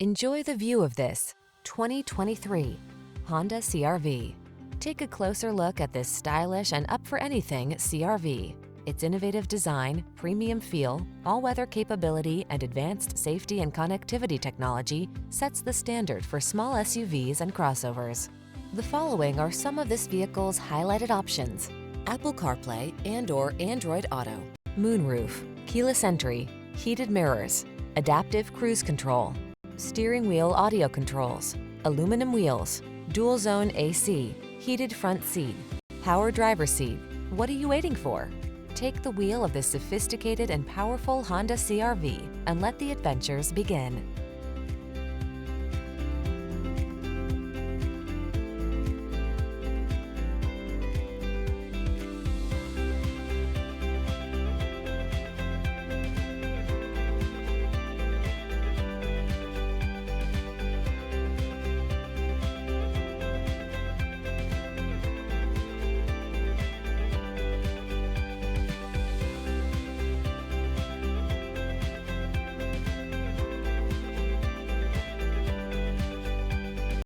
Enjoy the view of this 2023 Honda CR-V. Take a closer look at this stylish and up-for-anything CR-V. Its innovative design, premium feel, all-weather capability, and advanced safety and connectivity technology sets the standard for small SUVs and crossovers. The following are some of this vehicle's highlighted options: Apple CarPlay and/or Android Auto, moonroof, keyless entry, heated mirrors, adaptive cruise control, steering wheel audio controls, aluminum wheels, dual zone AC, heated front seat, power driver seat. What are you waiting for? Take the wheel of this sophisticated and powerful Honda CR-V and let the adventures begin.